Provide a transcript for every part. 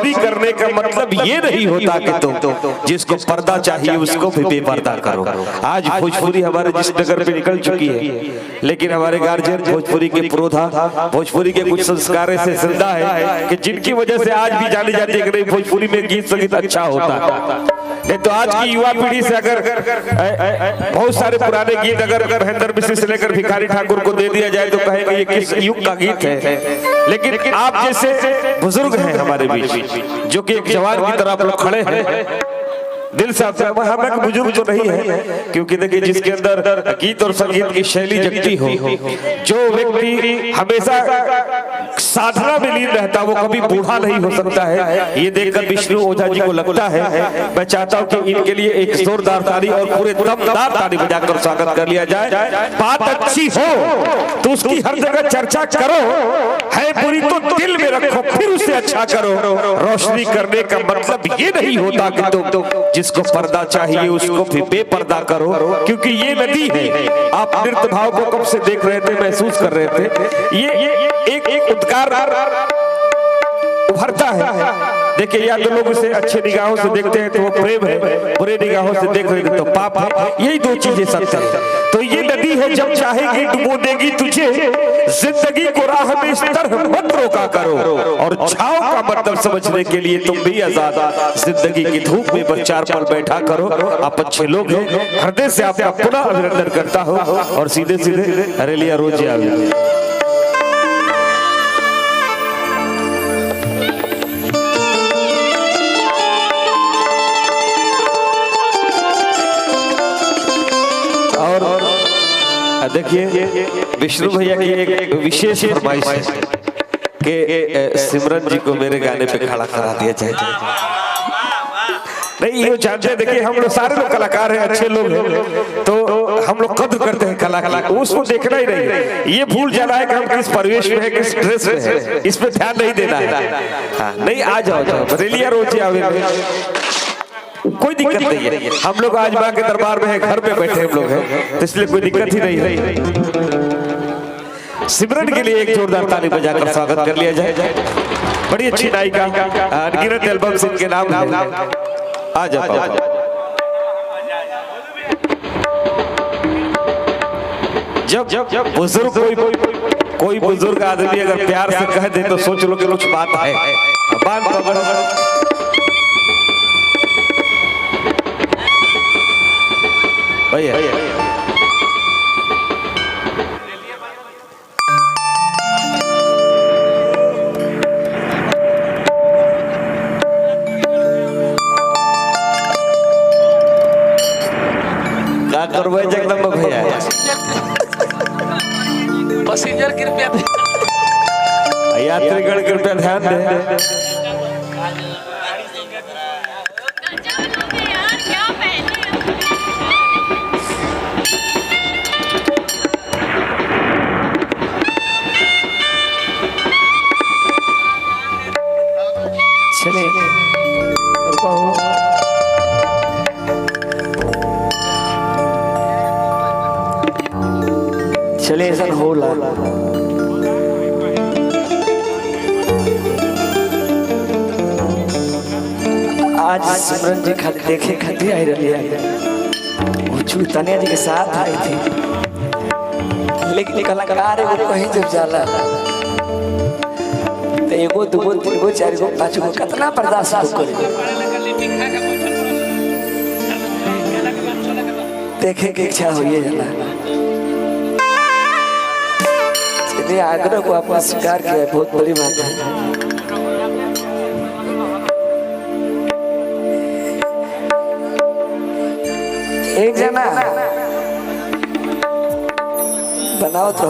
रोशनी करने का मतलब ये नहीं होता कि तुम जिसको पर्दा चाहिए उसको भी बेपर्दा करो। आज भोजपुरी हमारे जिस नगर पे निकल चुकी है, लेकिन हमारे गार्जियन भोजपुरी के प्रोधा, भोजपुरी के कुछ संस्कार से जिंदा है कि जिनकी वजह से आज भी जानी जाती है कि नहीं भोजपुरी में गीत संगीत अच्छा होता है। नहीं तो आज की युवा पीढ़ी से अगर बहुत सारे पुराने गीत अगर महेंद्र मिश्र से लेकर भिखारी ठाकुर को दे दिया जाए तो कहेंगे ये किस युग का गीत है। लेकिन आप जैसे बुजुर्ग हैं हमारे बीच जो कि एक जवान की तरह आप लोग खड़े हैं दिल से आपसे। हम एक बुजुर्ग तो नहीं है, क्योंकि देखिए जिसके अंदर गीत और संगीत की शैली जगती हो, जो व्यक्ति हमेशा साधना में लीन रहता वो कभी बूढ़ा नहीं हो सकता है। ये देखकर विष्णु ओझा जी को लगता है। मैं चाहता हूँ कि इनके लिए एक जोरदार ताली और पूरे दमदार ताली बजाकर स्वागत कर लिया जाए। बात अच्छी हो तो उसकी हर जगह चर्चा करो, है बुरी तो दिल में रखो फिर उसे अच्छा करो। रोशनी करने का मतलब ये नहीं होता कि तुम जिसको पर्दा चाहिए उसको भी बेपर्दा करो, क्योंकि ये नदी है। आप नृत्य भाव को कब से देख रहे थे, महसूस कर रहे थे। ये एक उद्गार उभरता है। देखिए या तो लोग उसे अच्छे निगाहों से देखते हैं तो वो प्रेम है, बुरे निगाहों से देख रहे थे तो पाप है। यही दो चीजें सत्य है। तो ये नदी है जब चाहेगी डुबो देगी तुझे, जिंदगी को राह में इस तरह मत रोका करो। और छाव का मतलब समझने के लिए तुम भी आजाद, जिंदगी की धूप में बस 4 पल बैठा करो। आप अच्छे लोग हैं, हृदय से आपका पुनः अभिनंदन करता हूँ। और सीधे सीधे हरेलिया रोज आवे। देखिए विष्णु भैया की एक विशेष फरमाइश है कि सिमरन जी को मेरे गाने पे खड़ा करा दिया जाए। नहीं ये जानते हैं, देखिए हम लोग सारे लोग कलाकार हैं, अच्छे लोग हैं, तो हम लोग कद्र करते हैं कला उसको देखना ही नहीं। ये भूल जाना है कि हम किस परिवेश में है, किस ड्रेस में है, इस पे ध्यान नहीं देना है। नहीं आ जाओ बरेलिया रोज आवे, कोई दिक्कत नहीं है। हम लोग आज माँ के दरबार में है, घर पे बैठे हम लोग हैं, तो इसलिए कोई दिक्कत ही नहीं है। सिमरन के लिए एक जोरदार ताली बजाकर स्वागत कर लिया जाए। बड़ी अच्छी नायिका, अनगिनत एल्बम से इनके नाम है। आ जाओ जब बुजुर्ग कोई बुजुर्ग आदमी अगर प्यार से कह दे तो सोच लो कि कुछ बात है। भैया क्या करवाए जगदम्बा भैया, पैसेंजर कृपया यात्रीगण कृपया ध्यान दें। चले ऐसा होला आज सिमरन जी देखे खातिर आई रही है। तनिया जी के साथ आई थी, लेकिन कलाकार वो कहीं जब जाला तो एगो दूगो तीनगो चारगो पांचगो कितना बर्दाश्त करे। देखे की इच्छा हुई है जना, आग्रह को आपने स्वीकार किया, बहुत बड़ी बात है। एक जना बनाओ तो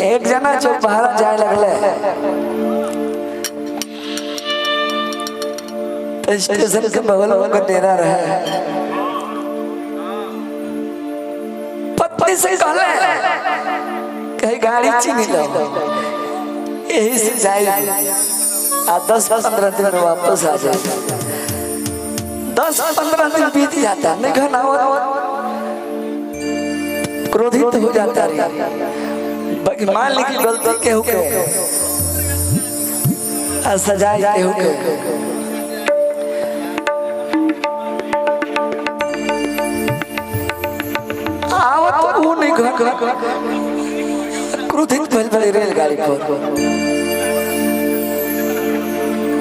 एक जना जो बाहर जाए लगले तो स्टेशन के बगल में डेरा रहे। से कहले कहीं गाड़ी चीनी लो, यही से जाए 10-15 दिन में वापस आ जाए। 10-15 दिन बीत जाता, नहीं घना क्रोधित हो जाता। बाकी मान ली कि गलती केहू के आ सजाए केहू के आवत वो नहीं घर क्रोधित भइल बड़े रेलगाड़ी पर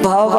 भाव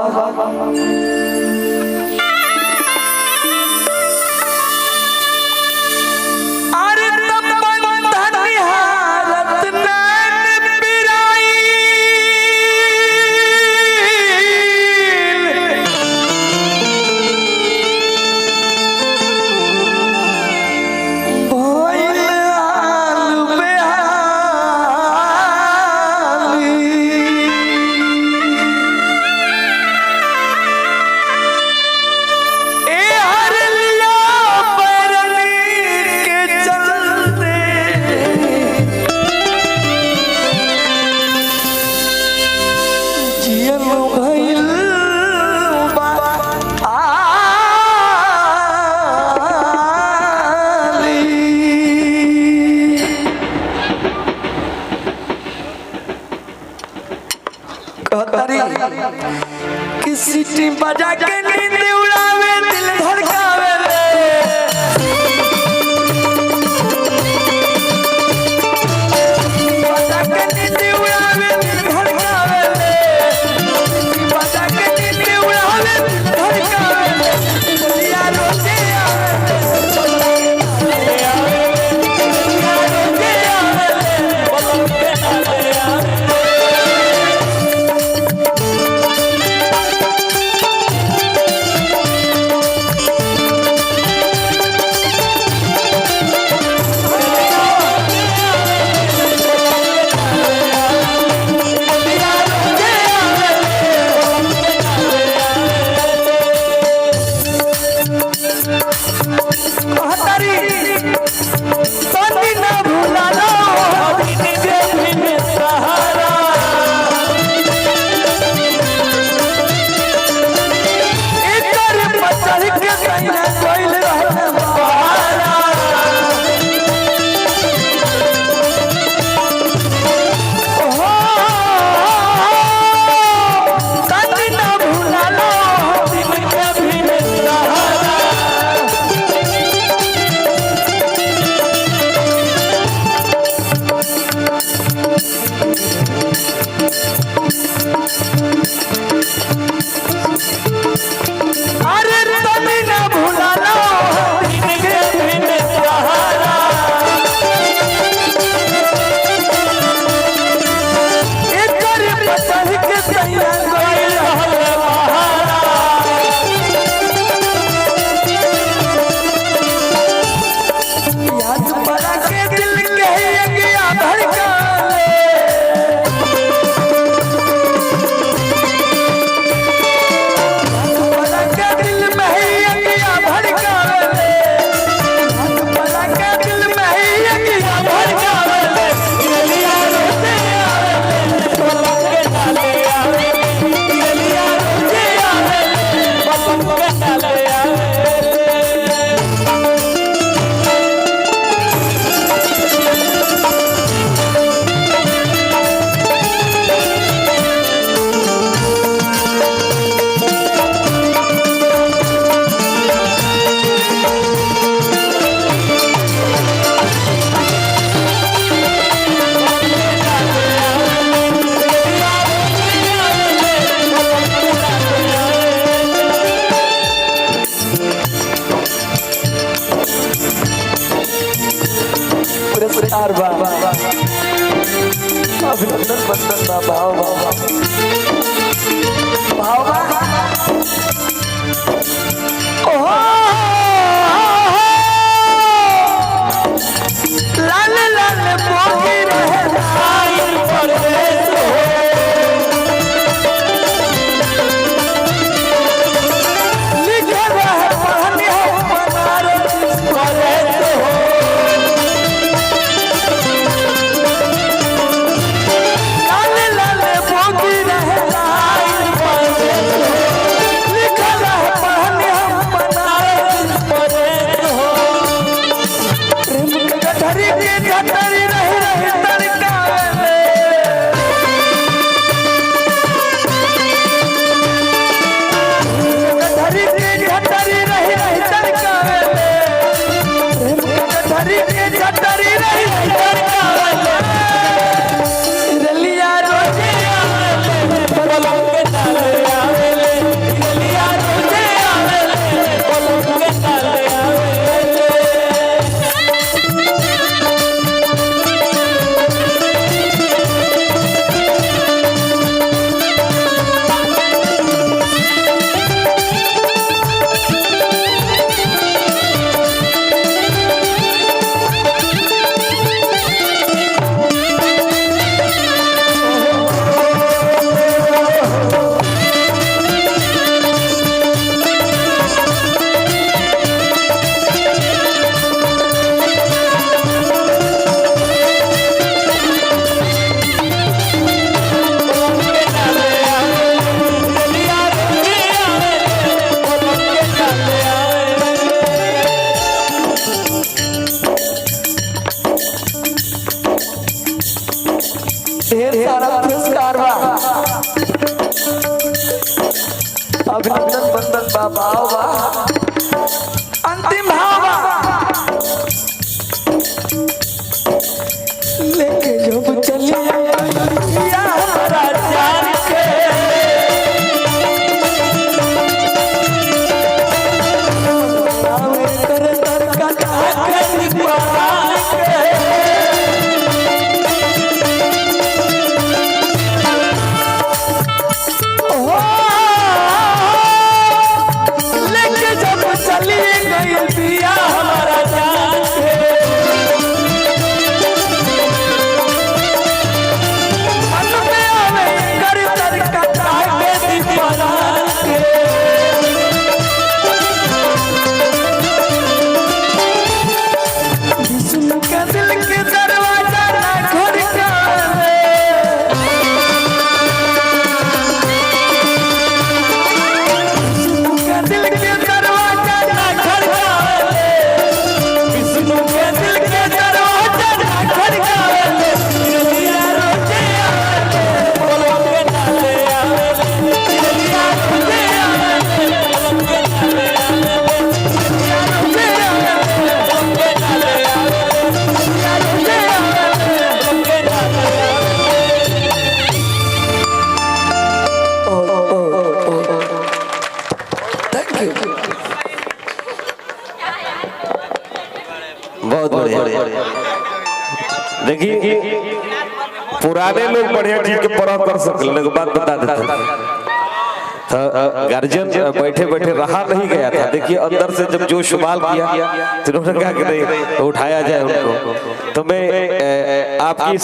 किसी टीम बजा के नींद उड़ावे दिल धड़कावे बजा के नींद उड़ावे दिल धड़कावे बजा के नींद उड़ावे दिल धड़कावे यारो से अभिनंदन बंदन ना भाव लाल लाल बोगी रहे परदेश लिखे रहे पढ़ने हो बनारस परदेश लिखा रहे पढ़ने हम बनारस ढेर सारा पुरस्कार बा। अभिनंदन बंदन बाबा बा। अंतिम भाव बा। लेके जब चली या हमारा जान के कर तर का ताकत पान के लेके जब चली गई पिया हमारा जान के मन में आवे कर तर का ताकत पान के विष्णु के दिल के दरवाजा ना खड़कावे विष्णु के दिल के दरवाजा ना खड़कावे विष्णु के दिल के दरवाजा ना खड़कावे चिड़िया रोजे आवे पलक के नाले आवे चिड़िया रोजे आवे पलक के नाले आवे चिड़िया रोजे आवे पलक के नाले आवे चिड़िया रोजे आवे पलक के नाले आवे। Thank you. बहुत बढ़िया। देखिए पुराने लोग बढ़िया चीज के परख कर सकते, लोग बात बता देते तो गार्जियन बैठे बैठे रहा नहीं गया था। देखिए अंदर से जब जो शुमाल किया तो उन्होंने कहा कि नहीं तो उठाया जाए उनको। तो मैं आपकी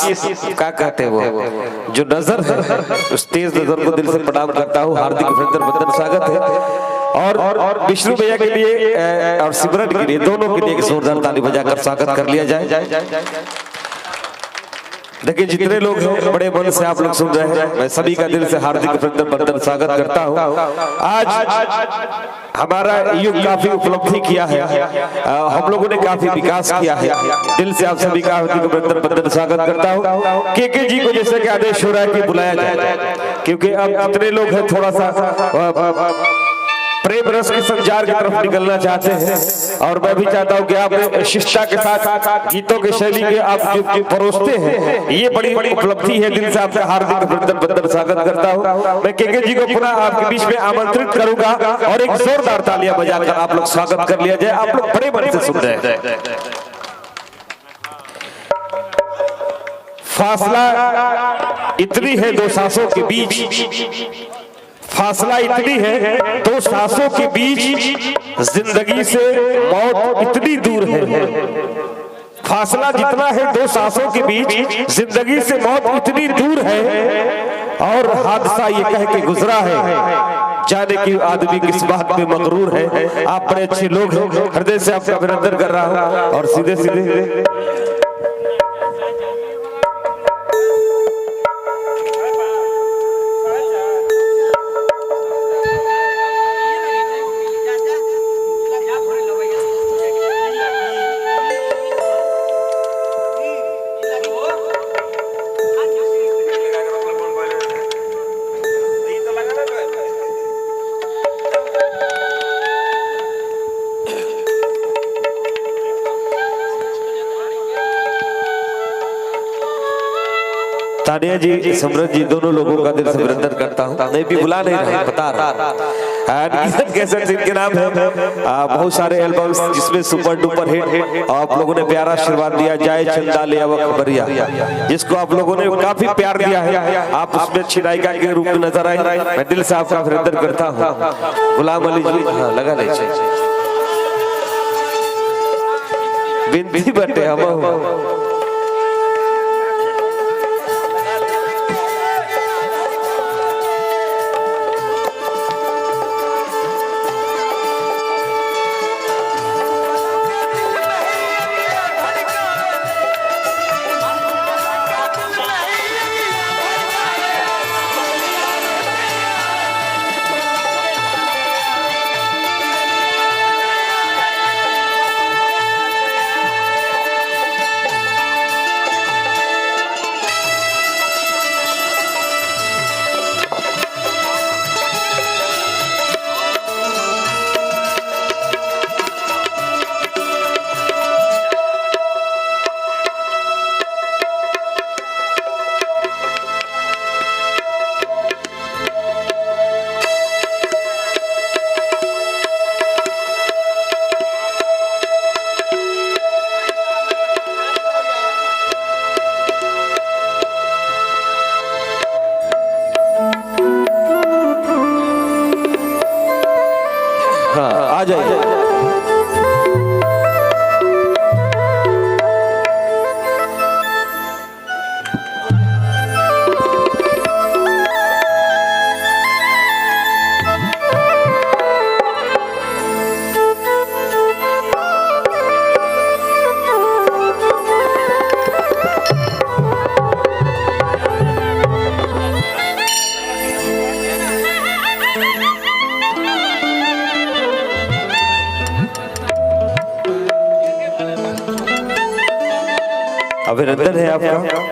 क्या कहते हैं वो जो नजर है उस तेज नजर को दिल से प्रणाम करता हूँ। हार्दिक अभिनंदन वंदन स्वागत है। और विष्णु भैया के लिए और सिमरन के लिए दोनों के लिए जोरदार ताली बजाकर स्वागत कर लिया जाए। देखिए जितने लोग हैं बड़े मन से आप लोग सुन रहे हैं, मैं सभी का दिल से हार्दिक अभिनंदन वंदन स्वागत करता हूं। आज हमारा युग काफी उपलब्धि किया है, हम लोगों ने काफी विकास किया है। दिल से आप सभी का हार्दिक अभिनंदन वंदन स्वागत करता हूं। के जी को जैसे कि आदेश हो रहा है कि बुलाया जाए, क्योंकि अब जितने लोग हैं थोड़ा सा प्रेम रस के संचार की तरफ निकलना चाहते हैं। और मैं भी चाहता हूं कि आप शिष्टा के साथ गीतों की शैली के आप जो परोसते हैं, ये बड़ी बड़ी उपलब्धि है। दिल से आपका हार्दिक अभिनंदन वंदन स्वागत करता हूं। मैं के जी को पुनः आपके बीच में आमंत्रित करूंगा और एक जोरदार तालियां बजाकर आप लोग स्वागत कर लिया जाए। आप लोग बड़े मन से सुन रहे हैं। फासला इतनी है दो सांसों के बीच, फासला इतनी है दो सांसों के बीच, जिंदगी से मौत इतनी दूर है। फासला जितना है दो सांसों के बीच, जिंदगी से मौत इतनी दूर है। और हादसा ये कह के गुजरा है, जाने की आदमी किस बात में मगरूर है। आप बड़े अच्छे लोग हैं, हृदय से आपका अभिनंदन कर रहा हूं। और सीधे सीधे तानिया जी सिमरन जी दोनों लोगों का दिल से अभिनंदन करता हूँ। नहीं भी बुला नहीं रहे, बता रहा कैसेट इनके नाम है। बहुत सारे एल्बम्स जिसमें सुपर डुपर हिट आप लोगों ने प्यारा आशीर्वाद दिया। जाए चंदा ले आवक खबरिया, जिसको आप लोगों ने काफी प्यार दिया है। आप उसमें अच्छी नायिका के रूप में नजर आए, मैं दिल से आपका अभिनंदन करता हूँ। गुलाम अली जी लगा नहीं बिंदी बटे हम जाइए। अभिनंदन है आपका।